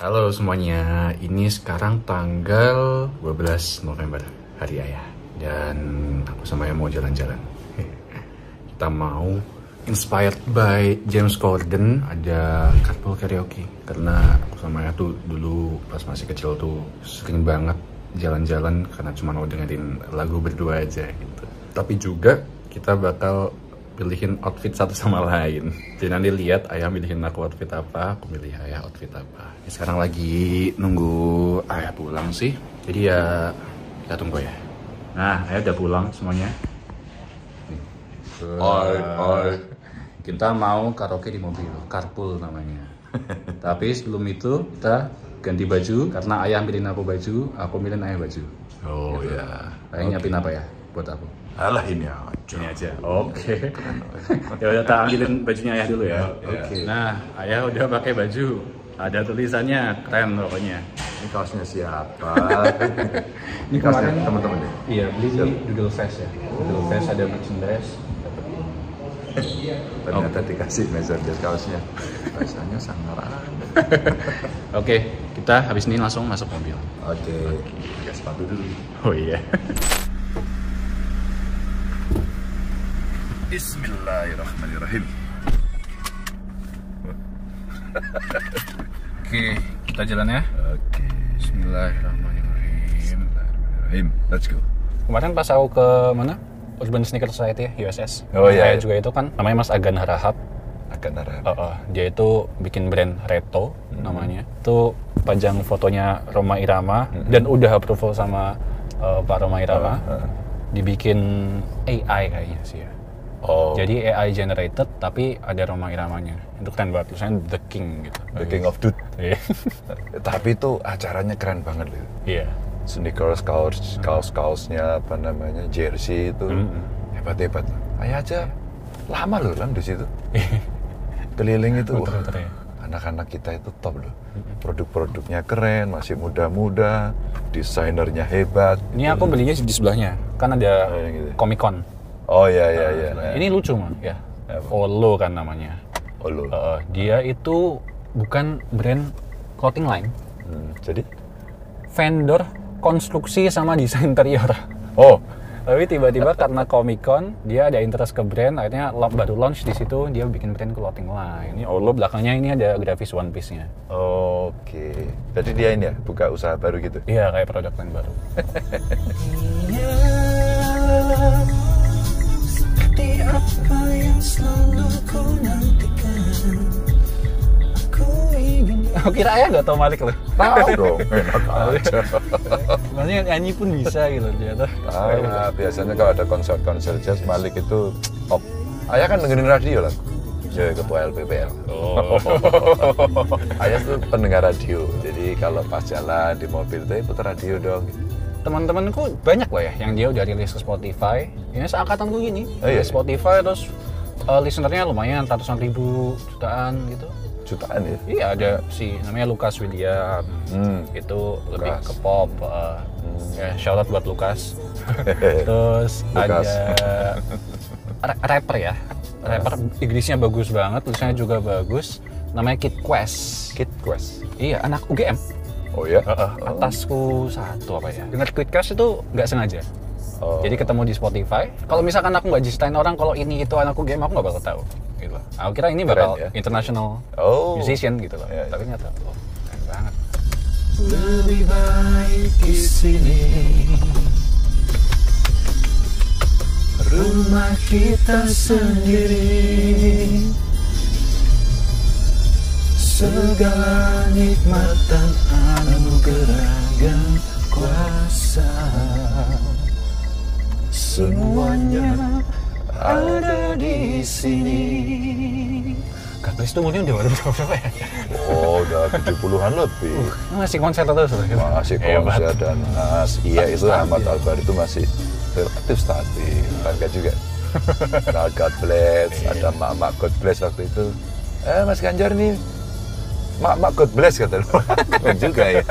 Halo semuanya, ini sekarang tanggal 12 November, Hari Ayah. Dan aku sama Ayah mau jalan-jalan. Kita mau inspired by James Corden, ada carpool karaoke. Karena aku sama Ayah tuh dulu pas masih kecil tuh sering banget jalan-jalan karena cuma mau dengerin lagu berdua aja gitu. Tapi juga kita bakal pilihin outfit satu sama lain. Jadi nanti lihat Ayah milihin aku outfit apa, aku milih Ayah outfit apa. Ini sekarang lagi nunggu Ayah pulang sih. Jadi ya kita tunggu ya. Nah, Ayah udah pulang semuanya. Kita mau karaoke di mobil, carpool namanya. Tapi sebelum itu kita ganti baju karena Ayah ambilin aku baju, aku ambilin Ayah baju. Oh gitu. ya. Ayah nyiapin apa ya buat aku? Alah ini aja. Ini aja. Oke. Ya udah, tak ambilin bajunya Ayah dulu ya. Oke. Nah, Ayah udah pakai baju. Ada tulisannya, keren pokoknya. Ini kaosnya siapa? Ini kaosnya kemarin teman-teman ya? Iya, beli di Doodle Fest ya. Doodle Fest ada merchandise. Ternyata dikasih merchandise kaosnya. Rasanya sangaran. Oke, kita habis ini langsung masuk mobil. Oke. Pakai sepatu dulu. Oh iya. Bismillahirrahmanirrahim. Oke, kita jalan ya. Oke. Bismillahirrahmanirrahim. Let's go. Kemarin pas aku ke mana? Urban Sneaker Society, USS. Oh iya. Saya juga itu kan, namanya Mas Agan Harahap. Akan arah. Dia itu bikin brand Reto namanya. Itu pajang fotonya Rhoma Irama dan udah approval sama Pak Rhoma Irama. Dibikin AI kayaknya sih ya. Oh. Jadi AI generated tapi ada Rhoma Iramanya. Itu keren banget, tulisannya The King gitu. The King of Dude. Iya. Tapi itu acaranya keren banget loh. Iya. Sneakers, kaos-kaosnya apa namanya, jersey itu hebat-hebat. Ayah aja lama loh Lam di situ. Keliling itu. Muter-muter ya. Anak-anak kita itu top loh. Produk-produknya keren, masih muda-muda, desainernya hebat. Ini aku belinya di sebelahnya. Kan ada Oh, yang gitu. Comic Con. Oh iya iya iya. Ini lucu mah ya. Olo kan namanya. Olo. Dia itu bukan brand clothing line. Jadi? Vendor konstruksi sama desain interior. Oh. Tapi tiba-tiba karena Comic Con dia ada interest ke brand, akhirnya baru launch di situ dia bikin brand clothing line. Ini Olo belakangnya ini ada grafis One Piece-nya. Oke. Jadi dia ini ya buka usaha baru gitu. Iya, kayak produk line baru. Seperti apa yang selalu ku nantikan. Aku ingin. Aku kira Ayah nggak tahu Malik loh. Tahu dong. Enak aja. Maksudnya nyanyi pun bisa gitu ternyata. Tahu lah. Biasanya kalau ada konser-konser jazz Malik itu top. Ayah kan dengerin radio lah. Ya ketua LPPL. Oh. Ayah tuh pendengar radio. Jadi kalau pas jalan di mobil tuh putar radio dong. Teman-temanku banyak loh ya yang dia udah rilis ke Spotify. Ini seangkatanku gini. Oh, iya. Di Spotify terus listenernya lumayan ratusan ribu, jutaan gitu. Jutaan ya. Iya, ada si namanya Lucas William. Itu lebih ke pop. Ya, shout out buat Lucas. Terus Lucas. ada rapper ya. Rapper Inggrisnya bagus banget, tulisannya juga bagus. Namanya Kid Quest. Kid Quest. Iya, anak UGM. Oh ya? Atasku satu apa ya. Dengar Kid Quest itu nggak sengaja. Oh. Jadi ketemu di Spotify. Kalau misalkan aku nggak ceritain orang kalau ini itu anakku game, aku nggak bakal tahu. Gitu. Aku kira ini bakal Keren, ya? international musician gitu loh. Iya, iya. Tapi nggak tahu. Oh, keren banget. lebih baik di sini. Rumah kita sendiri. Segala nikmat dan anugerah yang kuasa, semuanya ada di sini. God Bless itu umurnya udah berapa ya? Oh, udah 70-an lebih. Masih konser terus loh. Masih konser dan iya itu Ahmad Albar itu masih relatif stabil. Bangga juga. Nah, God Bless, ada Mak God Bless waktu itu. Mas Ganjar nih, Mak God Bless kata lu. Keren juga ya.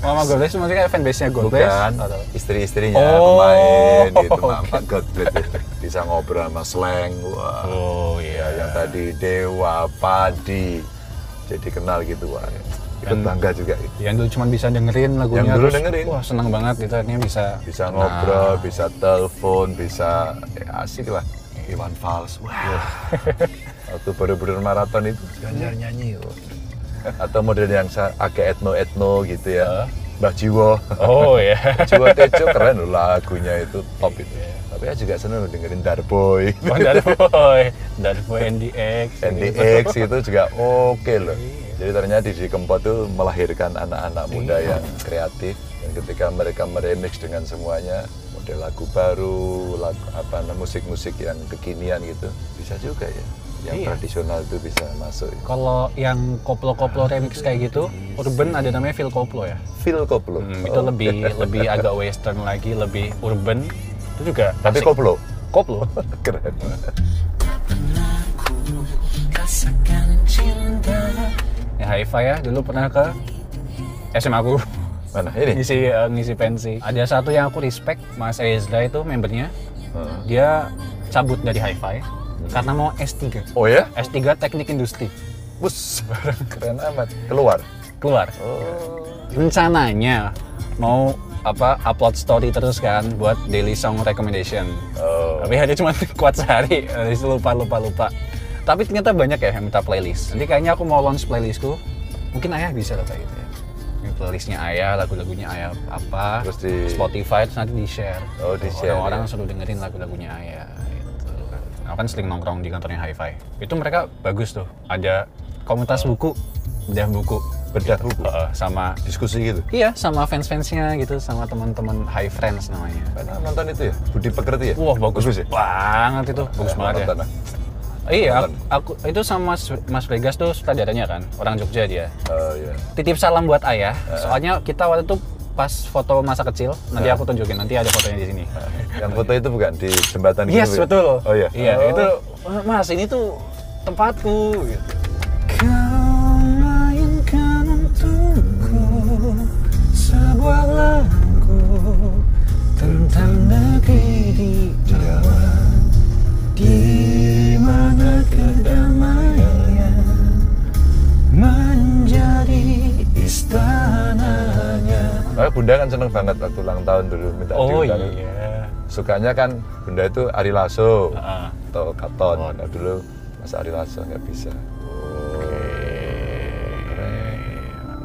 Mama God Bless itu maksudnya kayak fanbase-nya God Bless? Bukan, istri-istrinya Oh, pemain gitu. Mak oke. God Bless ya. Bisa ngobrol sama slang. Wah. Oh Ya, iya. yang tadi Dewa, Padi. Jadi kenal gitu. Wah. ikut bangga juga gitu. Yang dulu cuma bisa dengerin lagunya, Yang dulu terus, dengerin. wah senang banget gitu, ini bisa Ngobrol, bisa telepon, bisa asik lah. Iwan Fals, wah. Waktu baru-baru maraton itu Ganjar nyanyi. Atau model yang agak etno gitu ya. Mbah Jiwo. Oh ya. Jiwo Tejo keren loh lagunya itu, top itu. Tapi saya juga seneng loh dengerin Darboy. Oh, Darboy NDX itu juga oke loh. Jadi ternyata Didi Kempot itu melahirkan anak-anak muda yang kreatif, dan ketika mereka meremix dengan semuanya, model lagu baru, musik-musik yang kekinian gitu, bisa juga ya. Yang tradisional itu bisa masuk. Kalau yang koplo-koplo remix kayak gitu, urban ada namanya Phil Koplo ya. Phil Koplo. Itu lebih agak western lagi, lebih urban. Itu juga. Tapi asik. koplo. Keren. Ya Hi-Fi ya, dulu pernah ke SMA aku. Mana ini? ngisi pensi. Ada satu yang aku respect, Mas Ezra itu membernya. Dia cabut dari Hi-Fi karena mau S3. Oh ya? S3 Teknik Industri. Bus, keren amat. Keluar. Oh. Rencananya mau upload story terus kan buat daily song recommendation. Tapi dia cuma kuat sehari, lupa. Tapi ternyata banyak ya yang minta playlist. Jadi kayaknya aku mau launch playlistku. Mungkin Ayah bisa lah kayak gitu ya. Ini playlistnya Ayah, lagu-lagunya Ayah apa, terus di Spotify, terus nanti di-share. Oh, di-share. Orang-orang selalu dengerin lagunya Ayah. Gitu. Aku kan sering nongkrong di kantornya Hi-Fi. Itu mereka bagus tuh. Ada komunitas buku, bedah buku. Sama diskusi gitu? Iya, sama fans-fansnya gitu, sama teman-teman High Friends namanya. Karena nonton itu ya? Budi Pekerti ya? Wah, bagus ya? banget itu, bagus banget ya. Iya, aku itu sama Mas Vegas tuh sutradaranya kan, orang Jogja dia. Oh iya. Titip salam buat Ayah. Soalnya kita waktu itu pas foto masa kecil, nanti aku tunjukin, nanti ada fotonya di sini. Yang foto itu bukan di jembatan gitu? Yes, betul. Oh iya. Iya, itu Mas, ini tuh tempatku gitu. Kau mainkan untukku sebuah lagu tentang negeri di Jawa, di mana kedamaian menjadi istananya. Bunda kan seneng banget waktu ulang tahun dulu minta diundang. Iya. Sukanya kan Bunda itu Ari Lasso atau Katon. Nah dulu Mas Ari Lasso nggak bisa.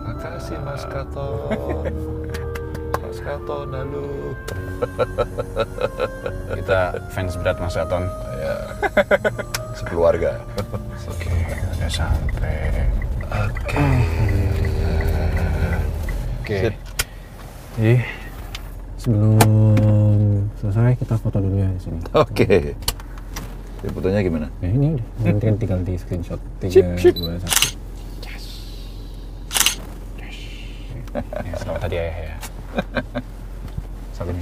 Makasih Mas Katon. Mas Katon, halo. Kita fans berat Mas Katon. Ya, sekeluarga. Oke, udah sampai. Oke. Jadi sebelum selesai kita foto dulu ya di sini. Oke. Ini fotonya gimana? Ya ini udah. Nanti kan tinggal di screenshot 3, 2, 1. Ya, selamat tadi Ayah ya. Salam.